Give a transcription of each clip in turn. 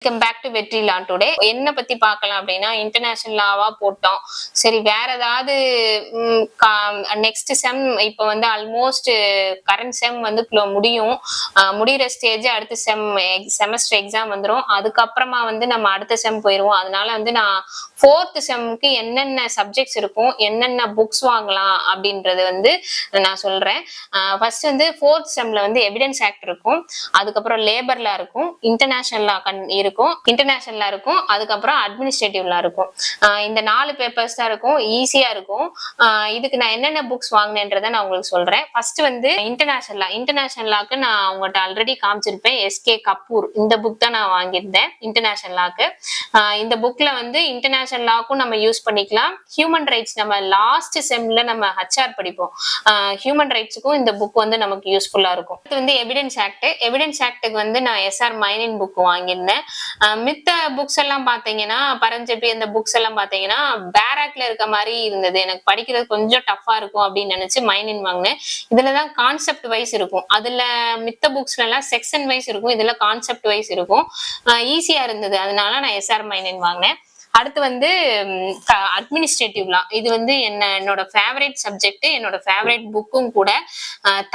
Welcome back to வெற்றி லா today. என்ன பத்தி பார்க்கலாம் அப்படின்னா, இன்டர்நேஷனல் லாவா போட்டோம். சரி, வேற ஏதாவது நெக்ஸ்ட் செம் இப்போ வந்து ஆல்மோஸ்ட் கரண்ட் செம் வந்து முடியும். முடிகிற ஸ்டேஜ் அடுத்த செமஸ்டர் எக்ஸாம் வந்துடும். அதுக்கப்புறமா வந்து நம்ம அடுத்த செம் போயிடுவோம். அதனால வந்து நான் ஃபோர்த் செம்க்கு என்னென்ன சப்ஜெக்ட்ஸ் இருக்கும், என்னென்ன புக்ஸ் வாங்கலாம் அப்படின்றது வந்து நான் சொல்றேன். ஃபர்ஸ்ட் வந்து ஃபோர்த் செம்ல வந்து எவிடன்ஸ் ஆக்ட் இருக்கும், அதுக்கப்புறம் லேபர் லா இருக்கும், இன்டர்நேஷனல் லா இருக்கும், இன்டர்நேஷனல் லா இருக்கும், அதுக்கப்புறம் அட்மினிஸ்ட்ரேட்டிவ் லா இருக்கும். இந்த 4 பேப்பர்ஸ் தான் இருக்கும், ஈஸியா இருக்கும். இதுக்கு நான் என்னென்ன புக்ஸ் வாங்கினேன்றதை நான் உங்களுக்கு சொல்றேன். ஃபர்ஸ்ட் வந்து இன்டர்நேஷனல் லாக்கு நான் உங்கள்கிட்ட ஆல்ரெடி காமிச்சிருப்பேன். எஸ்கே கபூர் இந்த புக் தான் நான் வாங்கியிருந்தேன் இன்டர்நேஷனல் லாக்கு. இந்த புக்ல வந்து இன்டர்நேஷனல் லாக்கும் நம்ம யூஸ் பண்ணிக்கலாம். ஹியூமன் ரைட்ஸ் நம்ம லாஸ்ட் செம்ல நம்ம ஹச்ஆர் படிப்போம். ஹியூமன் ரைட்ஸுக்கும் இந்த புக் வந்து நமக்கு யூஸ்ஃபுல்லா இருக்கும். இது வந்து எவிடன்ஸ் ஆக்டுக்கு வந்து நான் எஸ்ஆர் மைனின் புக் வாங்கியிருந்தேன். மித்த புக்ஸ் எல்லாம் பாத்தீங்கன்னா, பரஞ்சபி அந்த புக்ஸ் எல்லாம் பாத்தீங்கன்னா பேராக்ல இருக்க மாதிரி இருந்தது. எனக்கு படிக்கிறது கொஞ்சம் டஃபா இருக்கும் அப்படின்னு நினைச்சு மைனின் வாங்கினேன். இதுலதான் கான்செப்ட் வைஸ் இருக்கும். அதுல மித்த புக்ஸ்ல எல்லாம் செக்ஷன் வைஸ் இருக்கும், இதுல கான்செப்ட் வைஸ் இருக்கும். ஈஸியா இருந்தது, அதனால நான் எஸ்ஆர் மைனின் வாங்கினேன். அடுத்து வந்து அட்மினிஸ்ட்ரேட்டிவ் லா. இது வந்து என்னோட ஃபேவரட் சப்ஜெக்ட், என்னோட ஃபேவரட் புக்கும் கூட.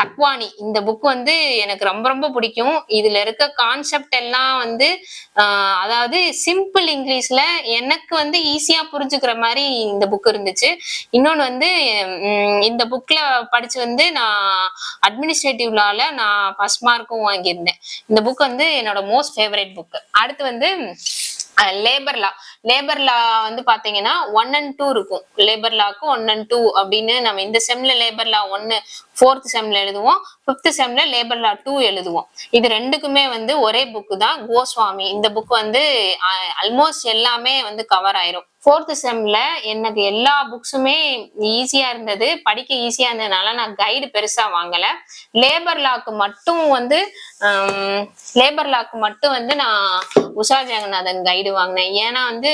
தக்வானி இந்த புக் வந்து எனக்கு ரொம்ப ரொம்ப பிடிக்கும். இதுல இருக்க கான்செப்ட் எல்லாம் வந்து அதாவது சிம்பிள் இங்கிலீஷ்ல எனக்கு வந்து ஈஸியா புரிஞ்சுக்கிற மாதிரி இந்த புக் இருந்துச்சு. இன்னொன்னு வந்து இந்த புக்ல படிச்சு வந்து நான் அட்மினிஸ்ட்ரேட்டிவ் லால நான் ஃபர்ஸ்ட் மார்க்கும் வாங்கியிருந்தேன். இந்த புக் வந்து என்னோட மோஸ்ட் ஃபேவரட் புக். அடுத்து வந்து லேபர் லா வந்து பாத்தீங்கன்னா 1 and 2 இருக்கும். லேபர் லாக்கு 1 and 2 அப்படின்னு நம்ம இந்த செம்ல லேபர் லா 1 4th செம்ல எழுதுவோம், 5th செம்ல லேபர் லா 2 எழுதுவோம். இது ரெண்டுக்குமே வந்து ஒரே புக் தான், கோஸ்வாமி. இந்த புக் வந்து ஆல்மோஸ்ட் எல்லாமே வந்து கவர் ஆயிரும். 4th செம்ல எனக்கு எல்லா புக்ஸுமே ஈஸியா இருந்தது, படிக்க ஈஸியா இருந்ததுனால நான் கைடு பெருசா வாங்கல. லேபர் லாக்கு மட்டும் வந்து நான் உஷா ஜெகநாதன் கைடு வாங்கினேன். ஏன்னா வந்து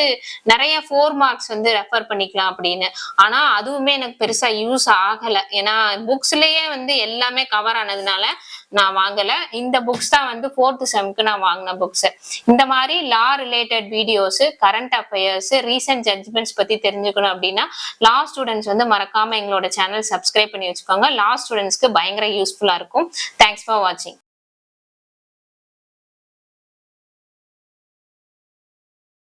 நிறைய 4 மார்க்ஸ் வந்து ரெஃபர் பண்ணிக்கலாம் அப்படின்னு. ஆனா அதுவுமே எனக்கு பெருசா யூஸ் ஆகல, ஏன்னா புக்ஸ்லயே வந்து எல்லாமே கவர் ஆனதுனால நான் வாங்கல. இந்த புக்ஸ் தான் வந்து 4th செம்க்கு நான் வாங்கின புக்ஸ். இந்த மாதிரி law related videos, current affairs, recent judgments பத்தி தெரிஞ்சுக்கணும் அப்படின்னா லா ஸ்டூடெண்ட்ஸ் வந்து மறக்காம எங்களோட சேனல் சப்ஸ்கிரைப் பண்ணி வச்சுக்கோங்க. லா ஸ்டூடெண்ட்ஸ்க்கு பயங்கர யூஸ்ஃபுல்லா இருக்கும். தேங்க்ஸ் ஃபார் வாட்சிங்.